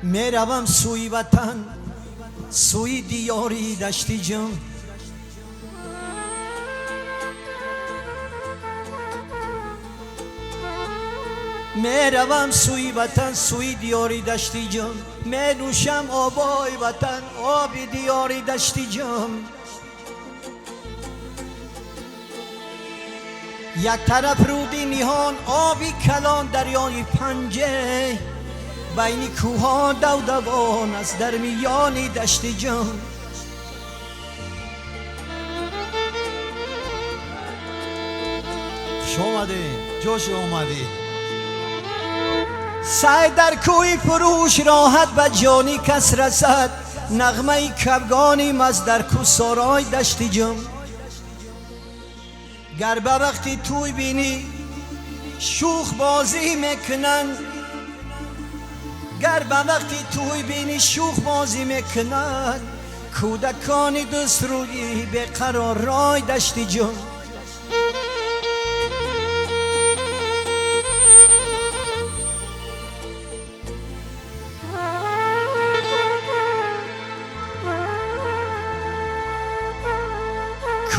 میروم سوی وطن، سوی دیاری دشتی جم. میروم سوی وطن، سوی دیاری دشتی جم. می نوشم آبای وطن، آبی دیاری دشتی جم. یک طرف رودی نیهان، آبی کلان دریای پنجه. بین کوها دودوان است در میانی دشت جان. خوش اومدی، جوش اومدی. سعی در کوی فروش راحت به جانی کس رسد. نغمه کبگانی مز در کو سارای دشت جان. گر به وقتی توی بینی شوخ بازی میکنن، گر به وقتی توی بینی شوخ بازی میکنن. کودکانی دست روی به قرار رای دشتی جان.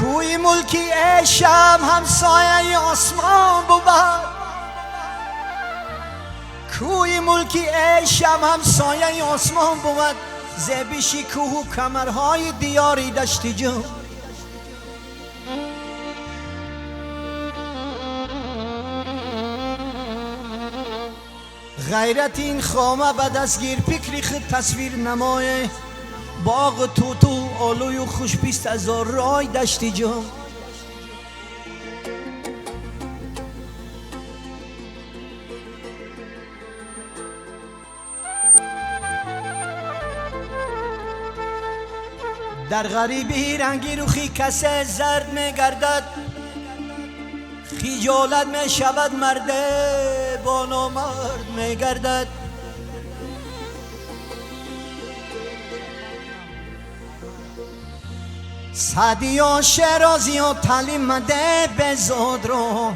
کوی ملکی عشم همسایه آسمان بود. کوی ملکی عشم همسایه آسمان بود. زبیشی کوه و کمرهای دیاری دشتی جان. غیرت این خامه به دستگیر فکری خود تصویر نمایه. باغ توتو آلوی و خوشپیست از رای دشتی جان. در غریبی رنگی روخی کسه زرد میگردد. خجالت می شود مرده با نامرد میگردد. سعدی و شیرازی و تعلیم مده بزاد رو.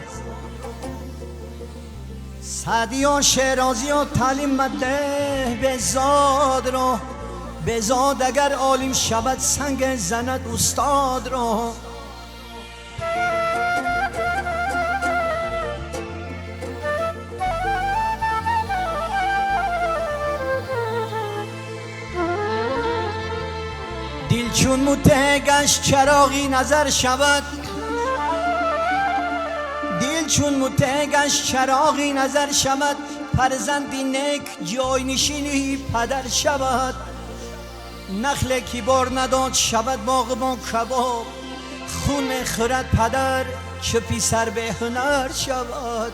سعدی و شیرازی و تعلیم مده بزاد رو. بزاد اگر عالم شود سنگ زند استاد رو. دل چون متگش چراغی نظر شود. دل چون متگش چراغی نظر شود. فرزندی نیک جای نشینی پدر شود. نخل کی بار نداد شود باغبان کباب. خون خورد پدر چه پسر به هنر شود.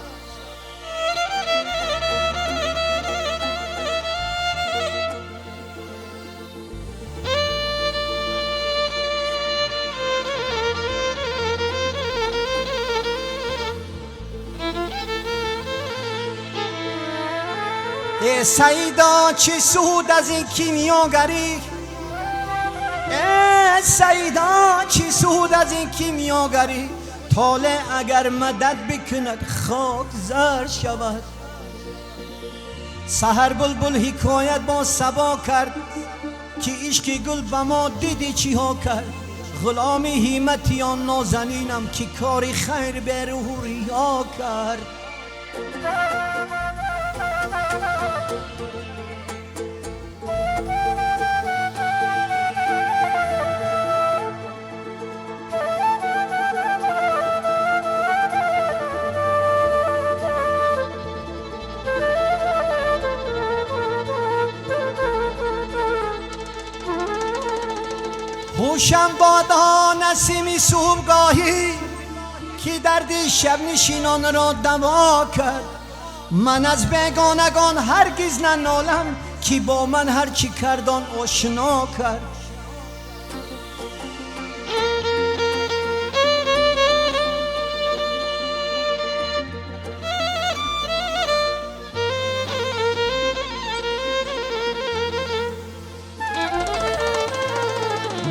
ای سیدا چه سود از این کیمیاگری. ای سیدا چه سود از این کیمیاگری. طالع اگر مدد بکند خاک زر شود. سحر بلبل حکایت با صبا کرد که عشق گل به ما دیدی چی ها کرد. غلامی همتیان نازنینم که کاری خیر به روح ریا کرد. هوشم بادا نسیمی صبحگاهی که درد شب نشینان را دوا کرد. من از بیگانگان هرگز ننالم که با من هرچی کردان آشنا کرد.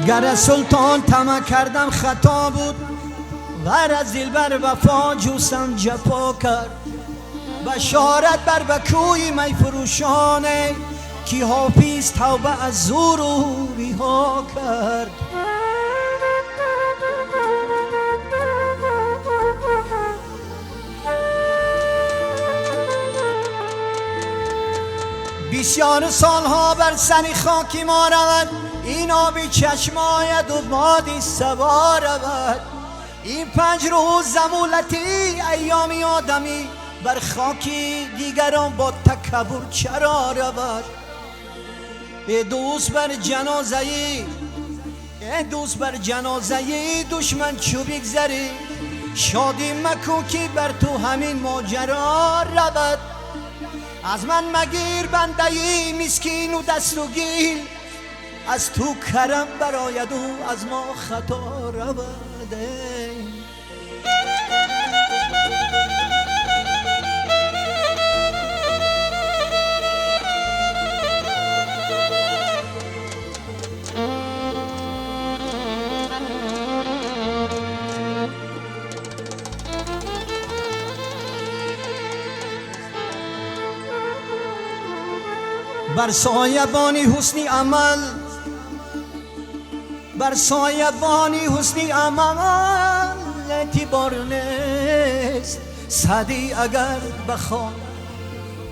گر سلطان طمع کردم خطا بود. ور از دلبر وفا جوستم جفا کرد. بشارت بر بکوی می فروشانه کی حافظ توبه از ضروری ها کرد. بسیار سالها بر سر خاکی ما رود، این آبی چشم آید و بادی سبا رود. این 5 روز زمولتی ایامی آدمی، بر خاکی دیگران با تکبر چرا رود. ای دوست بر جنازه‌ای، ای دوست بر جنازه‌ای دشمن چو بگذری، شادی مکن که بر تو همین ماجرا رود. از من مگیر بنده‌ای مسکین و دست و گیل، از تو کرم براید و از ما خطا رود. بر سایبانی حسنی عمل، بر سایبانی حسنی عمل اعتبار نیست. سعدی اگر بخواد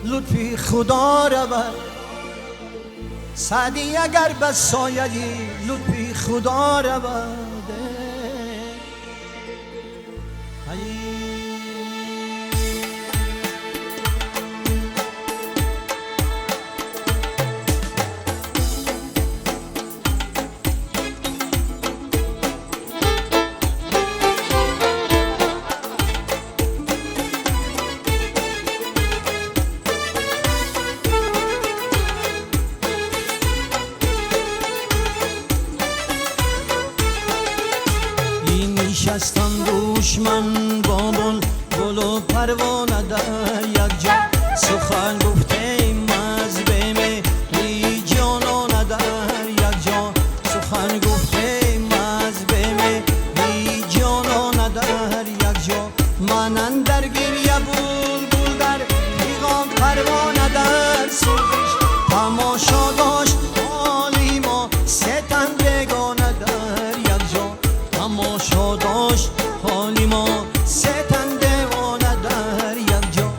لطفی خدا رود، سعدی اگر به سایه لطفی خدا رود. نشستم دشمن با گل و پروانه در یک جا، سخن گفتیم از بیم بی جانانه در یک جا، سخن گفتیم از بیم بی جانانه در یک جا. من اندر گریه بلبل در پیغام پروانه در سوزش، تماشا داشت حالی ما ستن بگانه در یک جا، تماشا داشت حالی ما ستن دیوانه در یک جا.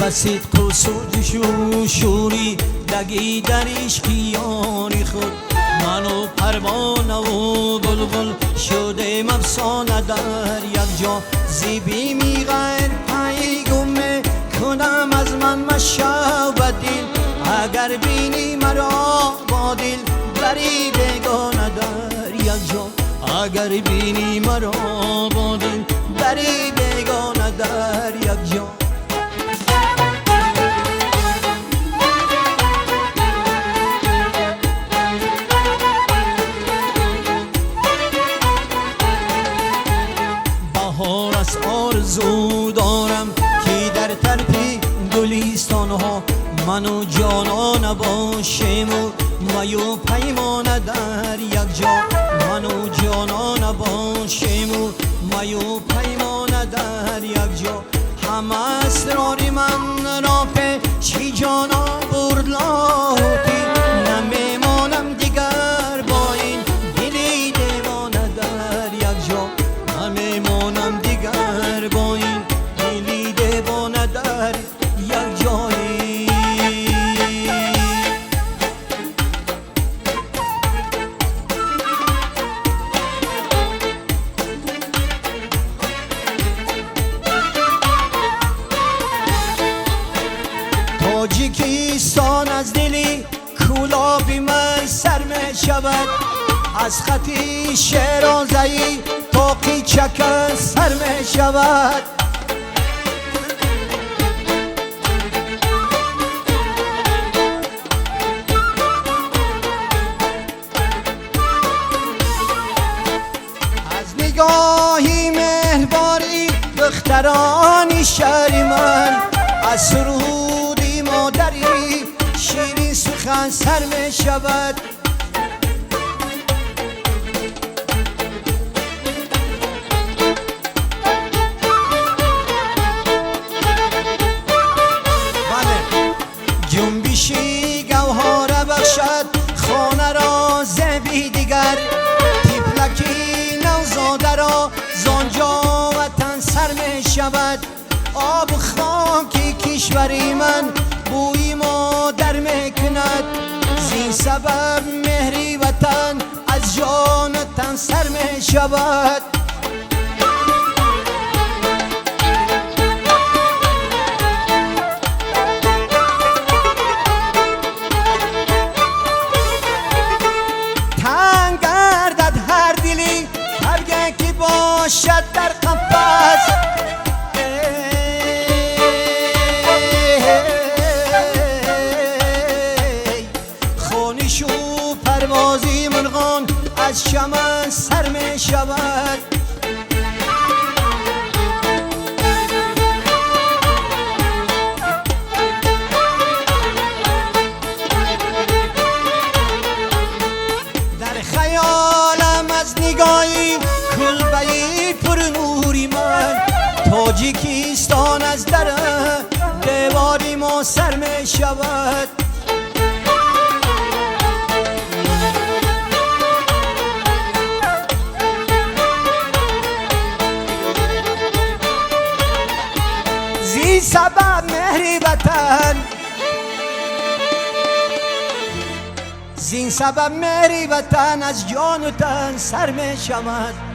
بسید قصود شوری دگی در عشقیانی خود، منو پروانه و بلبل شدیم افسانه در یک جا. زیبی می غیر پیگم کنم از من مشو بدیل، اگر بینی مرا با دل بری بگانه در یک جا، اگر بینی مرا با دل بری بگانه در یک جا. بهار از آرزو دارم که در طرف گلیستان ها منو جانان باشیم و میو پیمانه در یک جا، منو جانان باشیم و میو پیمانه در یک جا. همه اسرار من را به چی جانا برد لاهوتی، نمیمانم دیگر با این دلی دیوانه در یک جا، نمیمانم دیگر با این دلی دیوانه در یک جایی. تاجیکستان از دلی کلابی من سر می شود، از خطی شیرازه‌ای تا قیچک سر می شود. از نگاهی مهربانی دخترانی شهر من، از سرودی مادری شیرین سخن سر می شود. خوشی گوهر بخشد خانه را زبی دیگر تیپلکی نوزاده را زانجا وطن سر می شود آب خاکی کشوری من بوی مادر می کند زین سبب مهری وطن از جان تن سر می شود تنگ گردد هر دلی هرگه که باشد در قفس خونش و پروازی مرغان از چمن سر می شود در خیالم از نگاهی کلبه‌ای پر نوری من تاجیکستان از در دیواری ما سر می شود زی سبب مهری وطن زین سبب مهری وطن از جان و تن سر می شود